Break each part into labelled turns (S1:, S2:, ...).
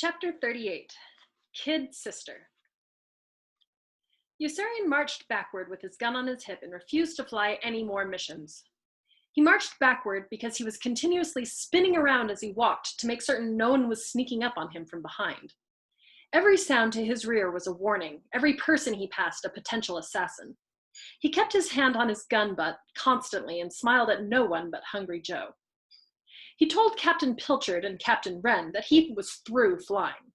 S1: Chapter 38. Kid Sister. Yossarian marched backward with his gun on his hip and refused to fly any more missions. He marched backward because he was continuously spinning around as he walked to make certain no one was sneaking up on him from behind. Every sound to his rear was a warning, every person he passed a potential assassin. He kept his hand on his gun butt constantly and smiled at no one but Hungry Joe. He told Captain Pilchard and Captain Wren that he was through flying.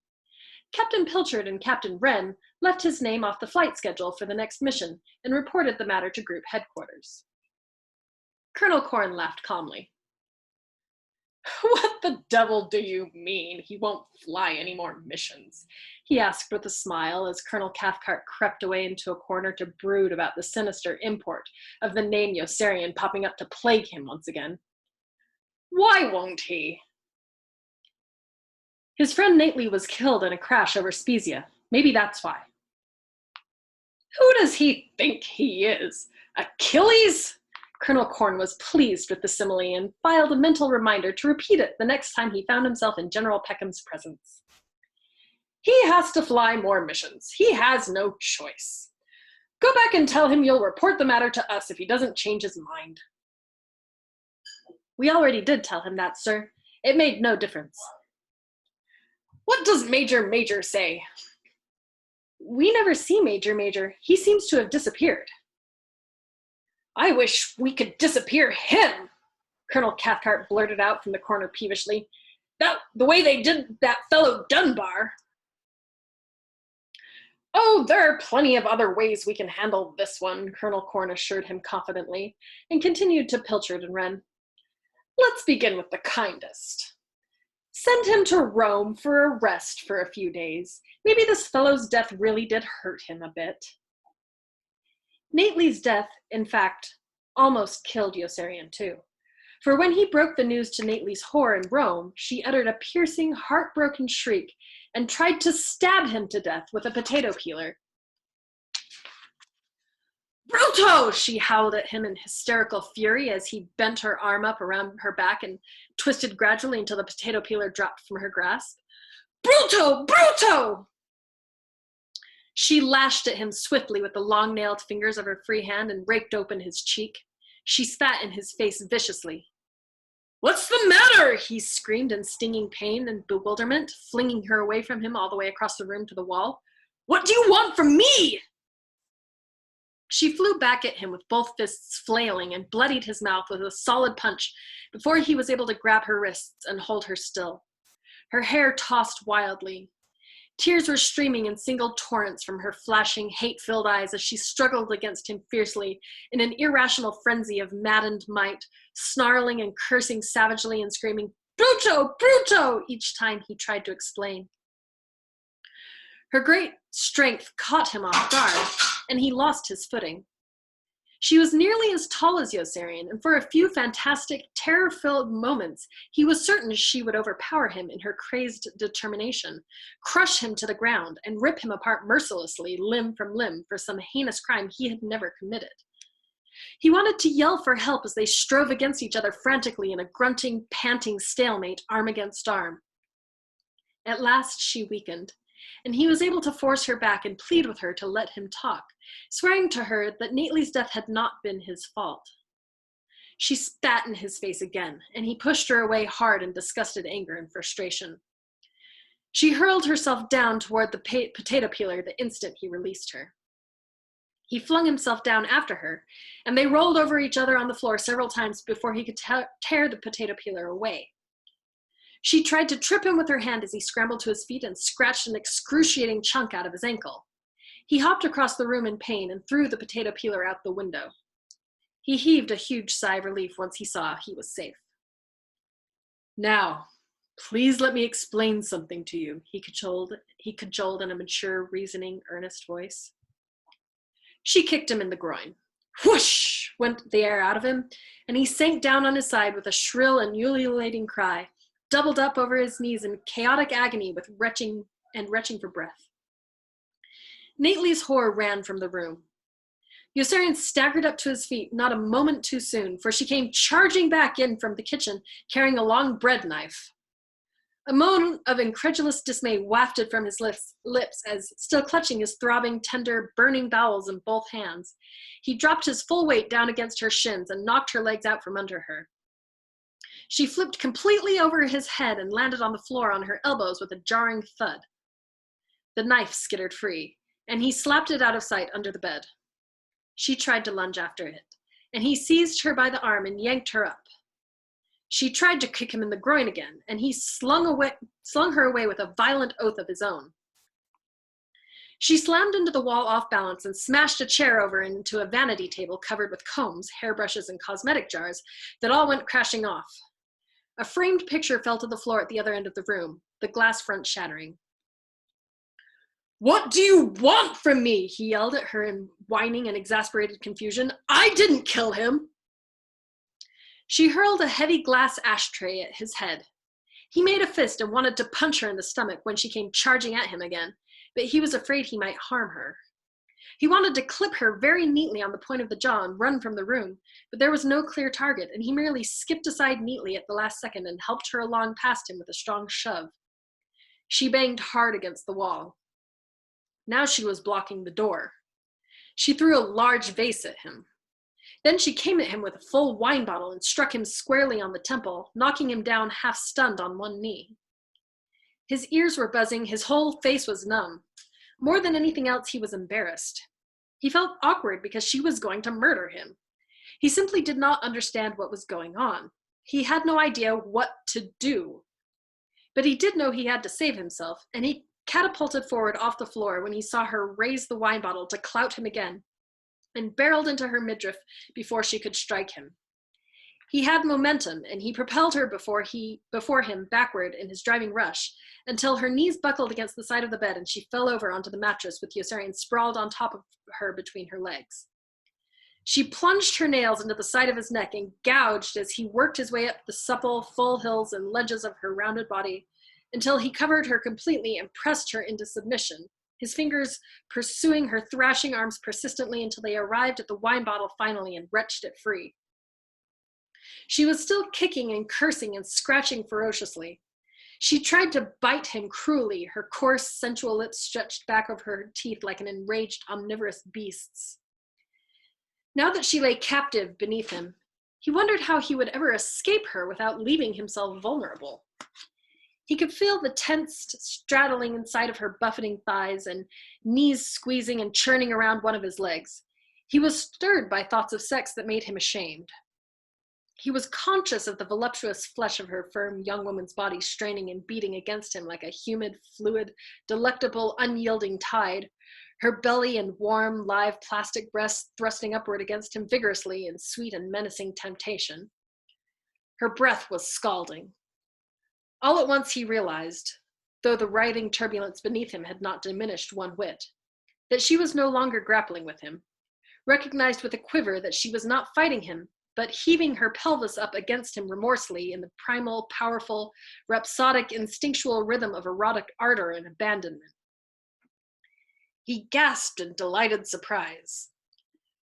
S1: Captain Pilchard and Captain Wren left his name off the flight schedule for the next mission and reported the matter to group headquarters. Colonel Corn laughed calmly. "What the devil do you mean he won't fly any more missions?" he asked with a smile as Colonel Cathcart crept away into a corner to brood about the sinister import of the name Yossarian popping up to plague him once again. "Why won't he?" "His friend Nately was killed in a crash over Spezia. Maybe that's why." "Who does he think he is? Achilles?" Colonel Corn was pleased with the simile and filed a mental reminder to repeat it the next time he found himself in General Peckham's presence. "He has to fly more missions. He has no choice. Go back and tell him you'll report the matter to us if he doesn't change his mind." "We already did tell him that, sir. It made no difference." "What does Major say?" "We never see Major. He seems to have disappeared." "I wish we could disappear him," Colonel Cathcart blurted out from the corner peevishly. "The way they did that fellow Dunbar." "Oh, there are plenty of other ways we can handle this one," Colonel Corn assured him confidently, and continued to Pilchard and Wren. "Let's begin with the kindest. Send him to Rome for a rest for a few days. Maybe this fellow's death really did hurt him a bit." Nately's death, in fact, almost killed Yossarian too. For when he broke the news to Nately's whore in Rome, she uttered a piercing, heartbroken shriek and tried to stab him to death with a potato peeler. "Bruto!" she howled at him in hysterical fury as he bent her arm up around her back and twisted gradually until the potato peeler dropped from her grasp. "Bruto! Bruto!" She lashed at him swiftly with the long-nailed fingers of her free hand and raked open his cheek. She spat in his face viciously. "What's the matter?" he screamed in stinging pain and bewilderment, flinging her away from him all the way across the room to the wall. "What do you want from me?" She flew back at him with both fists flailing and bloodied his mouth with a solid punch before he was able to grab her wrists and hold her still. Her hair tossed wildly. Tears were streaming in single torrents from her flashing, hate-filled eyes as she struggled against him fiercely in an irrational frenzy of maddened might, snarling and cursing savagely and screaming, "Bruto! Bruto!" each time he tried to explain. Her great strength caught him off guard, and he lost his footing. She was nearly as tall as Yossarian, and for a few fantastic, terror-filled moments, he was certain she would overpower him in her crazed determination, crush him to the ground, and rip him apart mercilessly, limb from limb, for some heinous crime he had never committed. He wanted to yell for help as they strove against each other frantically in a grunting, panting stalemate, arm against arm. At last she weakened, and he was able to force her back and plead with her to let him talk, swearing to her that Nately's death had not been his fault. She spat in his face again, and he pushed her away hard in disgusted anger and frustration. She hurled herself down toward the potato peeler the instant he released her. He flung himself down after her, and they rolled over each other on the floor several times before he could tear the potato peeler away. She tried to trip him with her hand as he scrambled to his feet and scratched an excruciating chunk out of his ankle. He hopped across the room in pain and threw the potato peeler out the window. He heaved a huge sigh of relief once he saw he was safe. "Now, please let me explain something to you," he cajoled in a mature, reasoning, earnest voice. She kicked him in the groin. Whoosh! Went the air out of him, and he sank down on his side with a shrill and ululating cry, doubled up over his knees in chaotic agony with retching for breath. Nately's whore ran from the room. Yossarian staggered up to his feet, not a moment too soon, for she came charging back in from the kitchen, carrying a long bread knife. A moan of incredulous dismay wafted from his lips as, still clutching his throbbing, tender, burning bowels in both hands, he dropped his full weight down against her shins and knocked her legs out from under her. She flipped completely over his head and landed on the floor on her elbows with a jarring thud. The knife skittered free, and he slapped it out of sight under the bed. She tried to lunge after it, and he seized her by the arm and yanked her up. She tried to kick him in the groin again, and he slung her away with a violent oath of his own. She slammed into the wall off balance and smashed a chair over into a vanity table covered with combs, hairbrushes, and cosmetic jars that all went crashing off. A framed picture fell to the floor at the other end of the room, the glass front shattering. "What do you want from me?" he yelled at her in whining and exasperated confusion. "I didn't kill him." She hurled a heavy glass ashtray at his head. He made a fist and wanted to punch her in the stomach when she came charging at him again, but he was afraid he might harm her. He wanted to clip her very neatly on the point of the jaw and run from the room, but there was no clear target, and he merely skipped aside neatly at the last second and helped her along past him with a strong shove. She banged hard against the wall. Now she was blocking the door. She threw a large vase at him. Then she came at him with a full wine bottle and struck him squarely on the temple, knocking him down half-stunned on one knee. His ears were buzzing, his whole face was numb. More than anything else, he was embarrassed. He felt awkward because she was going to murder him. He simply did not understand what was going on. He had no idea what to do. But he did know he had to save himself, and he catapulted forward off the floor when he saw her raise the wine bottle to clout him again, and barreled into her midriff before she could strike him. He had momentum, and he propelled her before him backward in his driving rush, until her knees buckled against the side of the bed and she fell over onto the mattress with Yossarian sprawled on top of her between her legs. She plunged her nails into the side of his neck and gouged as he worked his way up the supple, full hills and ledges of her rounded body until he covered her completely and pressed her into submission, his fingers pursuing her thrashing arms persistently until they arrived at the wine bottle finally and wrenched it free. She was still kicking and cursing and scratching ferociously. She tried to bite him cruelly, her coarse, sensual lips stretched back over her teeth like an enraged, omnivorous beast's. Now that she lay captive beneath him, he wondered how he would ever escape her without leaving himself vulnerable. He could feel the tensed straddling inside of her buffeting thighs and knees squeezing and churning around one of his legs. He was stirred by thoughts of sex that made him ashamed. He was conscious of the voluptuous flesh of her firm young woman's body straining and beating against him like a humid, fluid, delectable, unyielding tide, her belly and warm, live plastic breasts thrusting upward against him vigorously in sweet and menacing temptation. Her breath was scalding. All at once he realized, though the writhing turbulence beneath him had not diminished one whit, that she was no longer grappling with him, recognized with a quiver that she was not fighting him, but heaving her pelvis up against him remorselessly in the primal, powerful, rhapsodic, instinctual rhythm of erotic ardor and abandonment. He gasped in delighted surprise.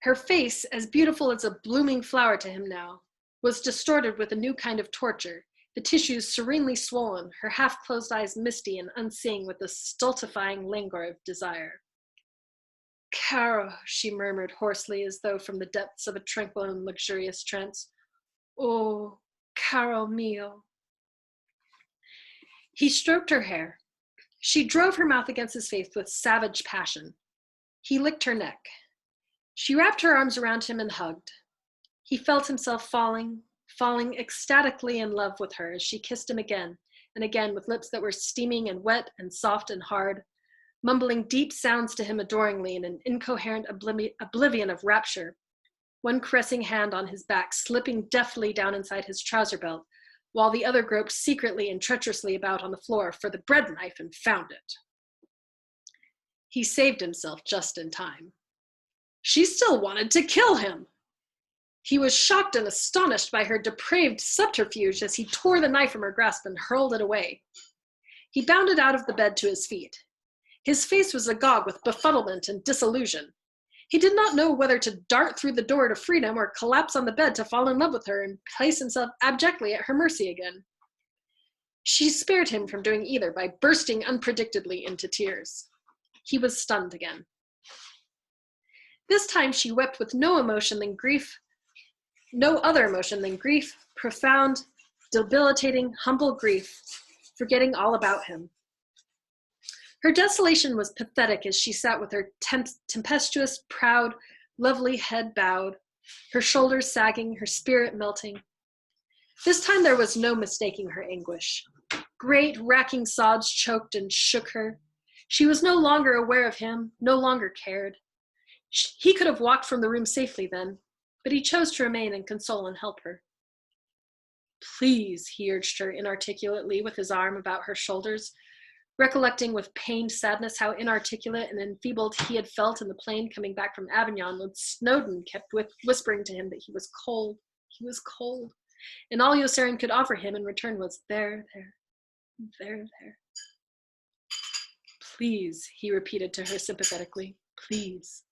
S1: Her face, as beautiful as a blooming flower to him now, was distorted with a new kind of torture, the tissues serenely swollen, her half-closed eyes misty and unseeing with the stultifying languor of desire. "Caro," she murmured hoarsely as though from the depths of a tranquil and luxurious trance. "Oh, caro mio." He stroked her hair. She drove her mouth against his face with savage passion. He licked her neck. She wrapped her arms around him and hugged. He felt himself falling ecstatically in love with her as she kissed him again and again with lips that were steaming and wet and soft and hard, mumbling deep sounds to him adoringly in an incoherent oblivion of rapture, one caressing hand on his back slipping deftly down inside his trouser belt, while the other groped secretly and treacherously about on the floor for the bread knife and found it. He saved himself just in time. She still wanted to kill him. He was shocked and astonished by her depraved subterfuge as he tore the knife from her grasp and hurled it away. He bounded out of the bed to his feet. His face was agog with befuddlement and disillusion. He did not know whether to dart through the door to freedom or collapse on the bed to fall in love with her and place himself abjectly at her mercy again. She spared him from doing either by bursting unpredictably into tears. He was stunned again. This time she wept with no other emotion than grief, profound, debilitating, humble grief, forgetting all about him. Her desolation was pathetic as she sat with her tempestuous, proud, lovely head bowed, her shoulders sagging, her spirit melting. This time there was no mistaking her anguish. Great, racking sobs choked and shook her. She was no longer aware of him, no longer cared. He could have walked from the room safely then, but he chose to remain and console and help her. Please, he urged her inarticulately with his arm about her shoulders, recollecting with pained sadness how inarticulate and enfeebled he had felt in the plane coming back from Avignon when Snowdon kept whispering to him that he was cold, and all Yossarian could offer him in return was there. Please, he repeated to her sympathetically, please.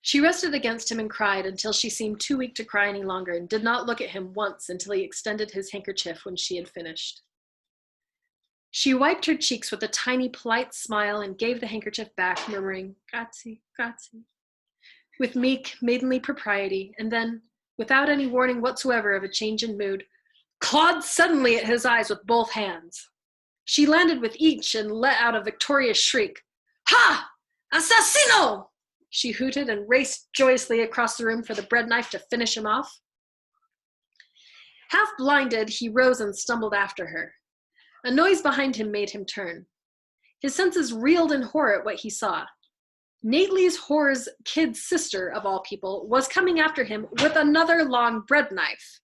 S1: She rested against him and cried until she seemed too weak to cry any longer and did not look at him once until he extended his handkerchief when she had finished. She wiped her cheeks with a tiny, polite smile and gave the handkerchief back, murmuring, grazie, with meek, maidenly propriety, and then, without any warning whatsoever of a change in mood, clawed suddenly at his eyes with both hands. She landed with each and let out a victorious shriek. Ha! Assassino! She hooted and raced joyously across the room for the bread knife to finish him off. Half blinded, he rose and stumbled after her. A noise behind him made him turn. His senses reeled in horror at what he saw. Nately's whore's kid sister, of all people, was coming after him with another long bread knife.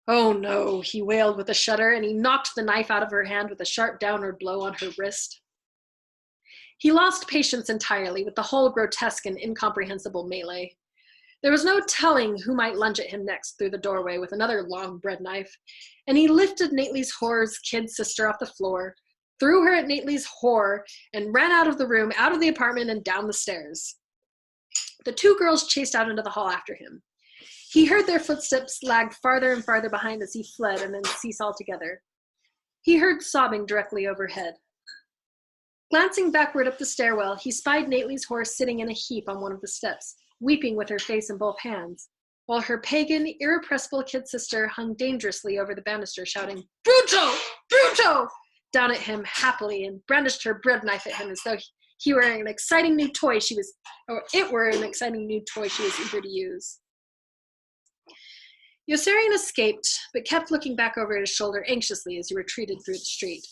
S1: Oh no, he wailed with a shudder, and he knocked the knife out of her hand with a sharp downward blow on her wrist. He lost patience entirely with the whole grotesque and incomprehensible melee. There was no telling who might lunge at him next through the doorway with another long bread knife, and he lifted Nately's whore's kid sister off the floor, threw her at Nately's whore, and ran out of the room, out of the apartment, and down the stairs. The two girls chased out into the hall after him. He heard their footsteps lagged farther and farther behind as he fled and then cease altogether. He heard sobbing directly overhead. Glancing backward up the stairwell, he spied Nately's horse sitting in a heap on one of the steps, weeping with her face in both hands, while her pagan, irrepressible kid sister hung dangerously over the banister, shouting, "Bruto! Bruto!" down at him happily and brandished her bread knife at him as though it were an exciting new toy she was eager to use. Yossarian escaped, but kept looking back over his shoulder anxiously as he retreated through the street.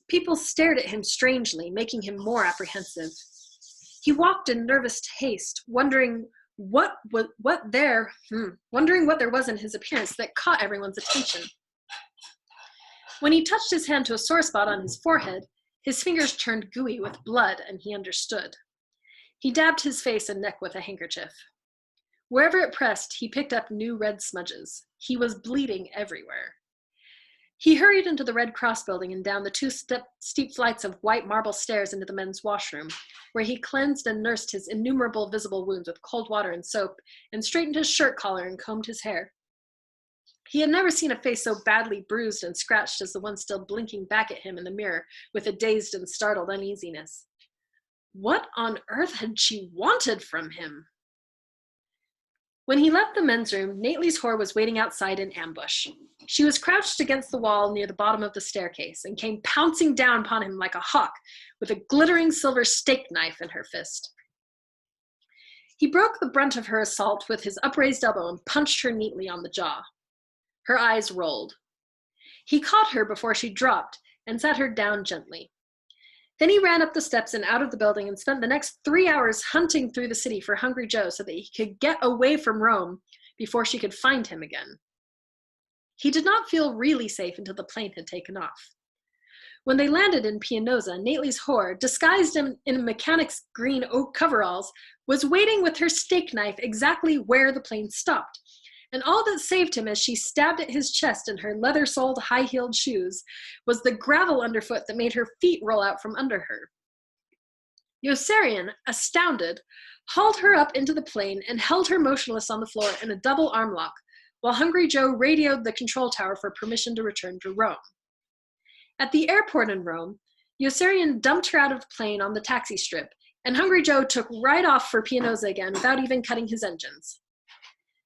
S1: People stared at him strangely, making him more apprehensive. He walked in nervous haste, wondering what there was in his appearance that caught everyone's attention. When he touched his hand to a sore spot on his forehead, his fingers turned gooey with blood, and he understood. He dabbed his face and neck with a handkerchief. Wherever it pressed, he picked up new red smudges. He was bleeding everywhere. He hurried into the Red Cross building and down the steep flights of white marble stairs into the men's washroom, where he cleansed and nursed his innumerable visible wounds with cold water and soap, and straightened his shirt collar and combed his hair. He had never seen a face so badly bruised and scratched as the one still blinking back at him in the mirror with a dazed and startled uneasiness. What on earth had she wanted from him? When he left the men's room, Nately's whore was waiting outside in ambush. She was crouched against the wall near the bottom of the staircase and came pouncing down upon him like a hawk with a glittering silver steak knife in her fist. He broke the brunt of her assault with his upraised elbow and punched her neatly on the jaw. Her eyes rolled. He caught her before she dropped and sat her down gently. Then he ran up the steps and out of the building and spent the next 3 hours hunting through the city for Hungry Joe so that he could get away from Rome before she could find him again. He did not feel really safe until the plane had taken off. When they landed in Pianosa, Nately's whore, disguised in mechanic's green oak coveralls, was waiting with her steak knife exactly where the plane stopped. And all that saved him as she stabbed at his chest in her leather-soled, high-heeled shoes was the gravel underfoot that made her feet roll out from under her. Yossarian, astounded, hauled her up into the plane and held her motionless on the floor in a double arm lock, while Hungry Joe radioed the control tower for permission to return to Rome. At the airport in Rome, Yossarian dumped her out of the plane on the taxi strip, and Hungry Joe took right off for Pianosa again without even cutting his engines.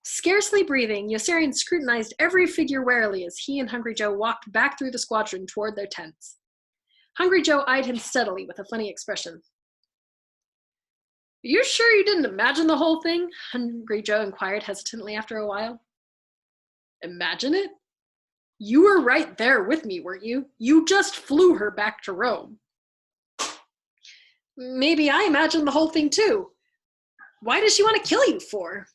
S1: Scarcely breathing, Yossarian scrutinized every figure warily as he and Hungry Joe walked back through the squadron toward their tents. Hungry Joe eyed him steadily with a funny expression. "You sure you didn't imagine the whole thing?" Hungry Joe inquired hesitantly after a while. "Imagine it? You were right there with me, weren't you? You just flew her back to Rome." "Maybe I imagined the whole thing too. Why does she want to kill you for?"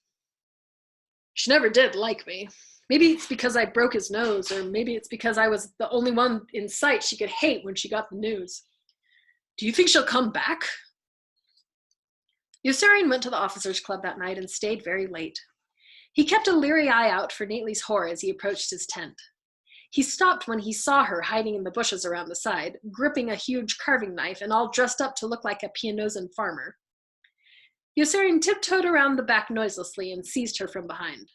S1: "She never did like me. Maybe it's because I broke his nose, or maybe it's because I was the only one in sight she could hate when she got the news. Do you think she'll come back?" Yossarian went to the officers' club that night and stayed very late. He kept a leery eye out for Nately's whore as he approached his tent. He stopped when he saw her hiding in the bushes around the side, gripping a huge carving knife and all dressed up to look like a Pianosan farmer. Yossarian tiptoed around the back noiselessly and seized her from behind.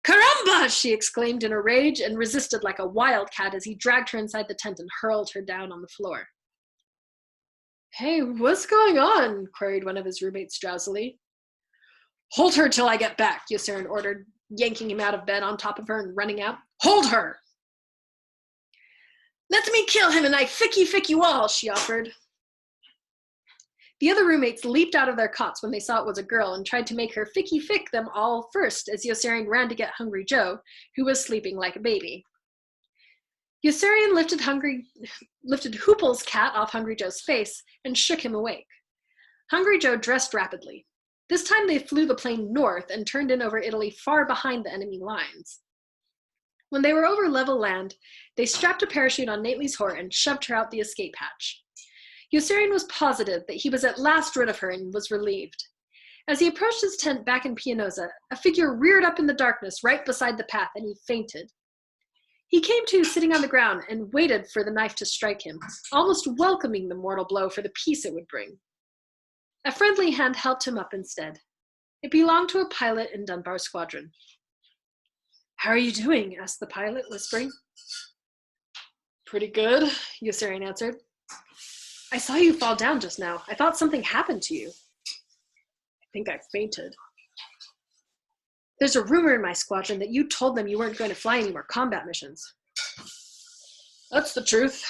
S1: "Caramba!" she exclaimed in a rage and resisted like a wildcat as he dragged her inside the tent and hurled her down on the floor. "Hey, what's going on?" queried one of his roommates drowsily. "Hold her till I get back," Yossarian ordered, yanking him out of bed on top of her and running out. "Hold her!" "Let me kill him and I fick you all," she offered. The other roommates leaped out of their cots when they saw it was a girl and tried to make her fick them all first as Yossarian ran to get Hungry Joe, who was sleeping like a baby. Yossarian lifted Hoople's cat off Hungry Joe's face and shook him awake. Hungry Joe dressed rapidly. This time they flew the plane north and turned in over Italy far behind the enemy lines. When they were over level land, they strapped a parachute on Nately's whore and shoved her out the escape hatch. Yossarian was positive that he was at last rid of her and was relieved. As he approached his tent back in Pianosa, a figure reared up in the darkness right beside the path and he fainted. He came to sitting on the ground and waited for the knife to strike him, almost welcoming the mortal blow for the peace it would bring. A friendly hand helped him up instead. It belonged to a pilot in Dunbar's squadron. "How are you doing?" asked the pilot, whispering. "Pretty good," Yossarian answered. "I saw you fall down just now. I thought something happened to you." "I think I fainted." "There's a rumor in my squadron that you told them you weren't going to fly any more combat missions." "That's the truth."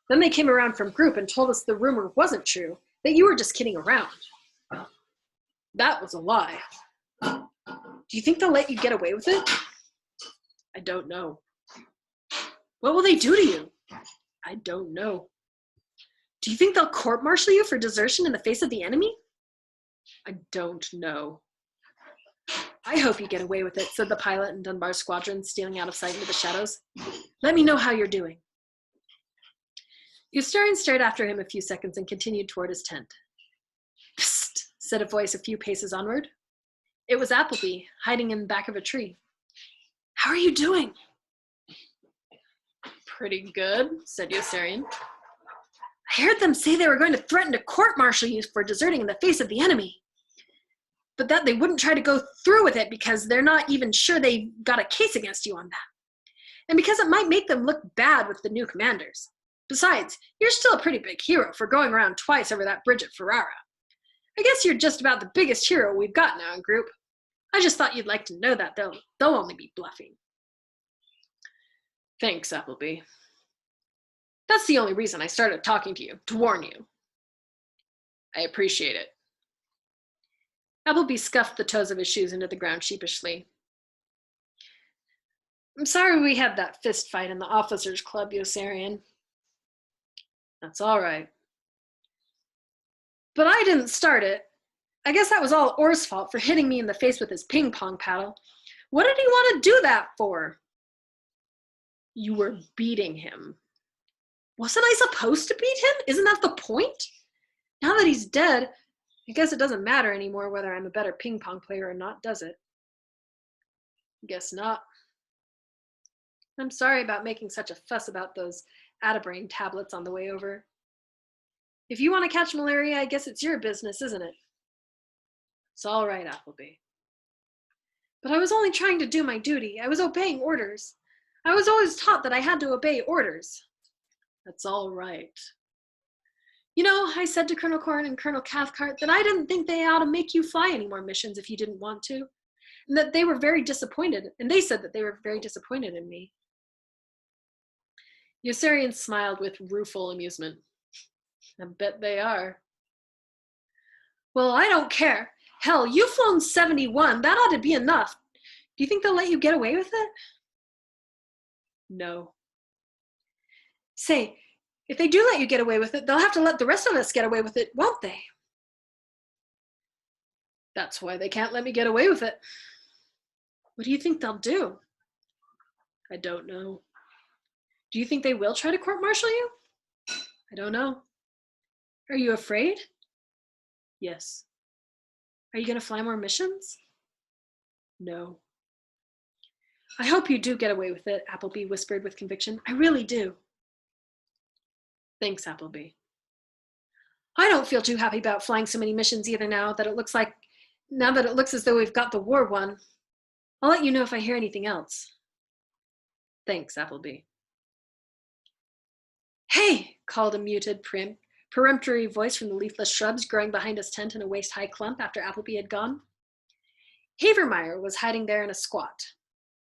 S1: "Then they came around from group and told us the rumor wasn't true, that you were just kidding around." "That was a lie." "Do you think they'll let you get away with it?" "I don't know." "What will they do to you?" "I don't know." "Do you think they'll court-martial you for desertion in the face of the enemy?" "I don't know." "I hope you get away with it," said the pilot in Dunbar's squadron, stealing out of sight into the shadows. "Let me know how you're doing." Yossarian stared after him a few seconds and continued toward his tent. "Psst," said a voice a few paces onward. It was Appleby, hiding in the back of a tree. "How are you doing?" "Pretty good," said Yossarian. "I heard them say they were going to threaten to court-martial you for deserting in the face of the enemy, but that they wouldn't try to go through with it because they're not even sure they've got a case against you on that, and because it might make them look bad with the new commanders. Besides, you're still a pretty big hero for going around twice over that bridge at Ferrara. I guess you're just about the biggest hero we've got now in group. I just thought you'd like to know that they'll only be bluffing." "Thanks, Appleby. That's the only reason I started talking to you, to warn you." "I appreciate it." Appleby scuffed the toes of his shoes into the ground sheepishly. "I'm sorry we had that fist fight in the officers' club, Yossarian." "That's all right." "But I didn't start it. I guess that was all Orr's fault for hitting me in the face with his ping-pong paddle. What did he want to do that for?" "You were beating him." "Wasn't I supposed to beat him? Isn't that the point? Now that he's dead, I guess it doesn't matter anymore whether I'm a better ping-pong player or not, does it?" "Guess not." "I'm sorry about making such a fuss about those Atabrain tablets on the way over. If you want to catch malaria, I guess it's your business, isn't it?" "It's all right, Appleby." But I was only trying to do my duty. I was obeying orders. I was always taught that I had to obey orders. That's all right. You know, I said to Colonel Corn and Colonel Cathcart that I didn't think they ought to make you fly any more missions if you didn't want to, and that they were very disappointed, and they said that they were very disappointed in me. Yossarian smiled with rueful amusement. I bet they are. Well, I don't care. Hell, you've flown 71. That ought to be enough. Do you think they'll let you get away with it? No. Say, if they do let you get away with it, they'll have to let the rest of us get away with it, won't they? That's why they can't let me get away with it. What do you think they'll do? I don't know. Do you think they will try to court-martial you? I don't know. Are you afraid? Yes. Are you going to fly more missions? No. I hope you do get away with it, Appleby whispered with conviction. I really do. Thanks, Appleby. I don't feel too happy about flying so many missions either now that it looks as though we've got the war won. I'll let you know if I hear anything else. Thanks, Appleby. Hey, called a muted, peremptory voice from the leafless shrubs growing behind his tent in a waist-high clump after Appleby had gone. Havermeyer was hiding there in a squat.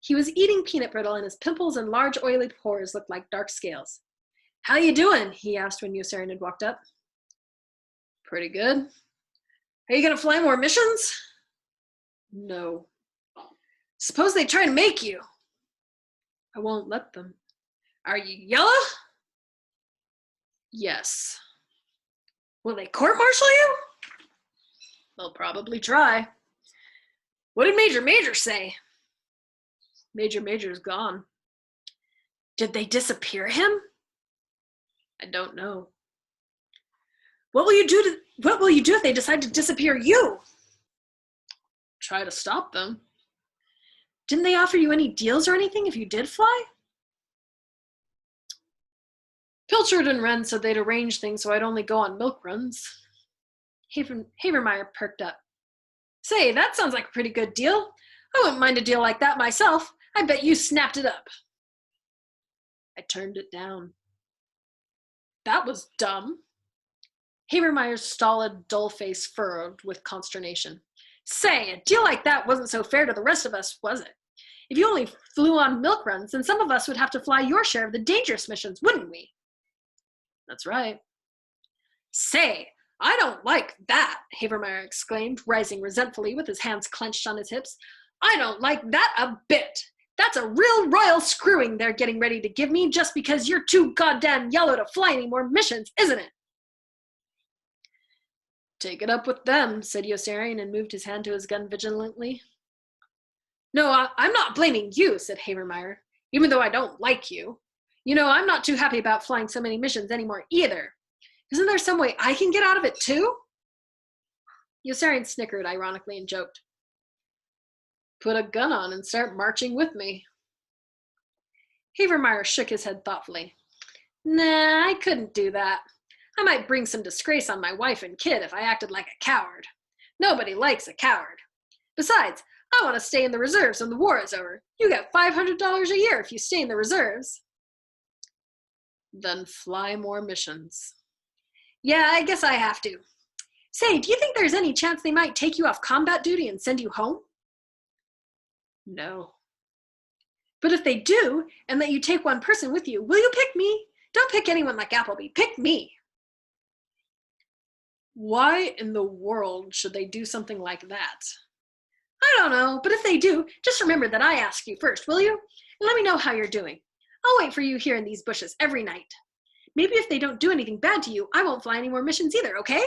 S1: He was eating peanut brittle, and his pimples and large oily pores looked like dark scales. How you doing? He asked when Yossarian had walked up. Pretty good. Are you going to fly more missions? No. Suppose they try to make you. I won't let them. Are you yellow? Yes. Will they court-martial you? They'll probably try. What did Major Major say? Major Major's gone. Did they disappear him? I don't know. What will you do if they decide to disappear you? Try to stop them. Didn't they offer you any deals or anything if you did fly? Pilchard and Wren said they'd arrange things so I'd only go on milk runs. Havermeyer perked up. Say, that sounds like a pretty good deal. I wouldn't mind a deal like that myself. I bet you snapped it up. I turned it down. That was dumb. Havermeyer's stolid, dull face furrowed with consternation. Say, a deal like that wasn't so fair to the rest of us, was it? If you only flew on milk runs, then some of us would have to fly your share of the dangerous missions, wouldn't we? That's right. Say, I don't like that, Havermeyer exclaimed, rising resentfully with his hands clenched on his hips. I don't like that a bit. That's a real royal screwing they're getting ready to give me just because you're too goddamn yellow to fly any more missions, isn't it? Take it up with them, said Yossarian and moved his hand to his gun vigilantly. No, I'm not blaming you, said Havermeyer, even though I don't like you. You know, I'm not too happy about flying so many missions anymore either. Isn't there some way I can get out of it too? Yossarian snickered ironically and joked. Put a gun on and start marching with me. Havermeyer shook his head thoughtfully. Nah, I couldn't do that. I might bring some disgrace on my wife and kid if I acted like a coward. Nobody likes a coward. Besides, I want to stay in the reserves when the war is over. You get $500 a year if you stay in the reserves. Then fly more missions. Yeah, I guess I have to. Say, do you think there's any chance they might take you off combat duty and send you home? No. But if they do, and let you take one person with you, will you pick me? Don't pick anyone like Appleby. Pick me. Why in the world should they do something like that? I don't know, but if they do, just remember that I asked you first, will you? And let me know how you're doing. I'll wait for you here in these bushes every night. Maybe if they don't do anything bad to you, I won't fly any more missions either, okay?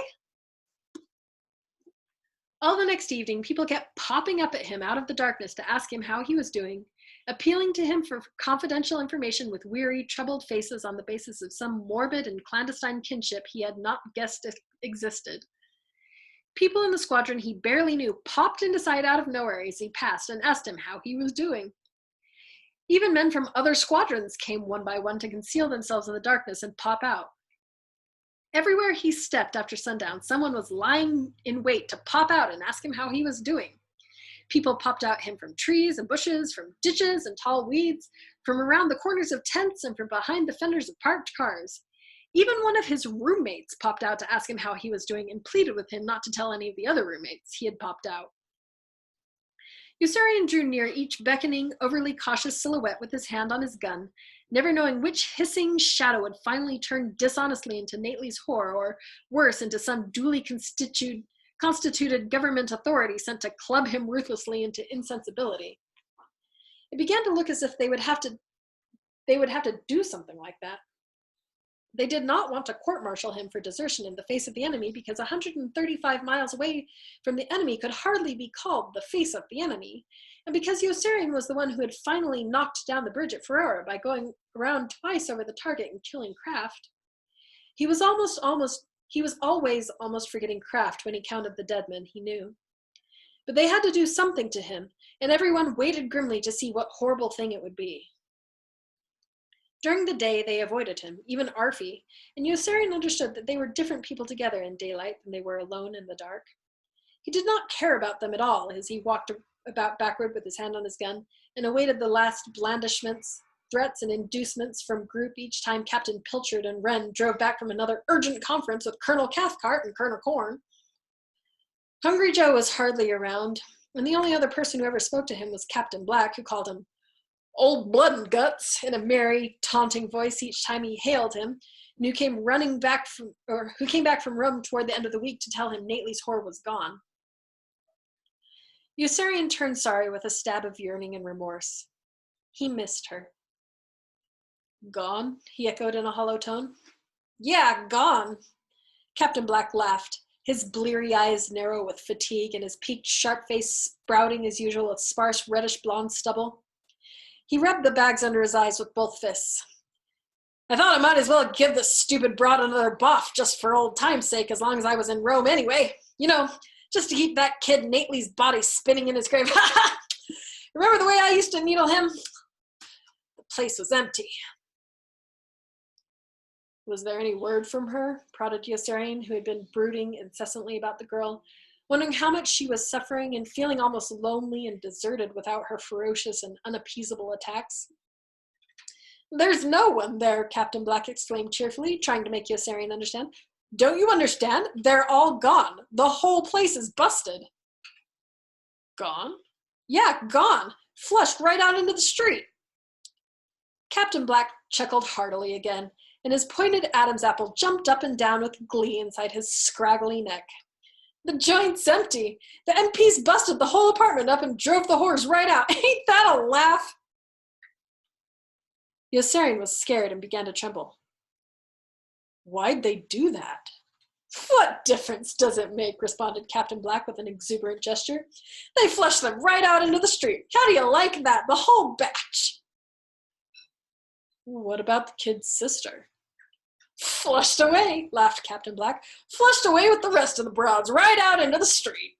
S1: All the next evening, people kept popping up at him out of the darkness to ask him how he was doing, appealing to him for confidential information with weary, troubled faces on the basis of some morbid and clandestine kinship he had not guessed existed. People in the squadron he barely knew popped into sight out of nowhere as he passed and asked him how he was doing. Even men from other squadrons came one by one to conceal themselves in the darkness and pop out. Everywhere he stepped after sundown, someone was lying in wait to pop out and ask him how he was doing. People popped out him from trees and bushes, from ditches and tall weeds, from around the corners of tents and from behind the fenders of parked cars. Even one of his roommates popped out to ask him how he was doing and pleaded with him not to tell any of the other roommates he had popped out. Yossarian drew near each beckoning, overly cautious silhouette with his hand on his gun, never knowing which hissing shadow would finally turn dishonestly into Nately's whore, or worse, into some duly constituted government authority sent to club him ruthlessly into insensibility. It began to look as if they would have to do something like that. They did not want to court-martial him for desertion in the face of the enemy, because 135 miles away from the enemy could hardly be called the face of the enemy, and because Yossarian was the one who had finally knocked down the bridge at Ferrara by going around twice over the target and killing Kraft. He was always almost forgetting Kraft when he counted the dead men he knew. But they had to do something to him, and everyone waited grimly to see what horrible thing it would be. During the day, they avoided him, even Arfie, and Yossarian understood that they were different people together in daylight than they were alone in the dark. He did not care about them at all as he walked about backward with his hand on his gun and awaited the last blandishments, threats, and inducements from group each time Captain Pilchard and Wren drove back from another urgent conference with Colonel Cathcart and Colonel Corn. Hungry Joe was hardly around, and the only other person who ever spoke to him was Captain Black, who called him "Old Blood and Guts" in a merry, taunting voice each time he hailed him, and who came back from Rome toward the end of the week to tell him Nately's whore was gone. Yossarian turned sorry with a stab of yearning and remorse. He missed her. "Gone?" he echoed in a hollow tone. "Yeah, gone." Captain Black laughed, his bleary eyes narrow with fatigue and his peaked, sharp face sprouting as usual with sparse, reddish-blonde stubble. He rubbed the bags under his eyes with both fists. "I thought I might as well give this stupid broad another buff just for old time's sake, as long as I was in Rome anyway. You know, just to keep that kid Nately's body spinning in his grave. Remember the way I used to needle him? The place was empty." "Was there any word from her?" prodded Yossarian, who had been brooding incessantly about the girl, wondering how much she was suffering and feeling almost lonely and deserted without her ferocious and unappeasable attacks. "There's no one there," Captain Black exclaimed cheerfully, trying to make Yossarian understand. "Don't you understand? They're all gone. The whole place is busted." "Gone?" "Yeah, gone. Flushed right out into the street." Captain Black chuckled heartily again, and his pointed Adam's apple jumped up and down with glee inside his scraggly neck. "The joint's empty. The MP's busted the whole apartment up and drove the whores right out. Ain't that a laugh?" Yossarian was scared and began to tremble. "Why'd they do that?" "What difference does it make?" responded Captain Black with an exuberant gesture. "They flushed them right out into the street. How do you like that? The whole batch." "What about the kid's sister?" "Flushed away," laughed Captain Black. "Flushed away with the rest of the broads, right out into the street."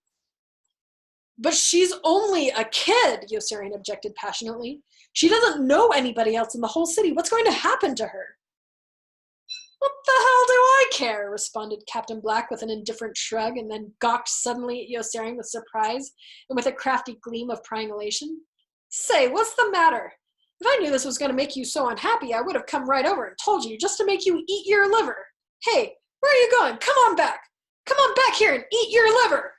S1: "But she's only a kid," Yossarian objected passionately. "She doesn't know anybody else in the whole city. What's going to happen to her?" "What the hell do I care?" responded Captain Black with an indifferent shrug, and then gawked suddenly at Yossarian with surprise and with a crafty gleam of prying elation. "Say, what's the matter? If I knew this was going to make you so unhappy, I would have come right over and told you, just to make you eat your liver. Hey, where are you going? Come on back. Come on back here and eat your liver."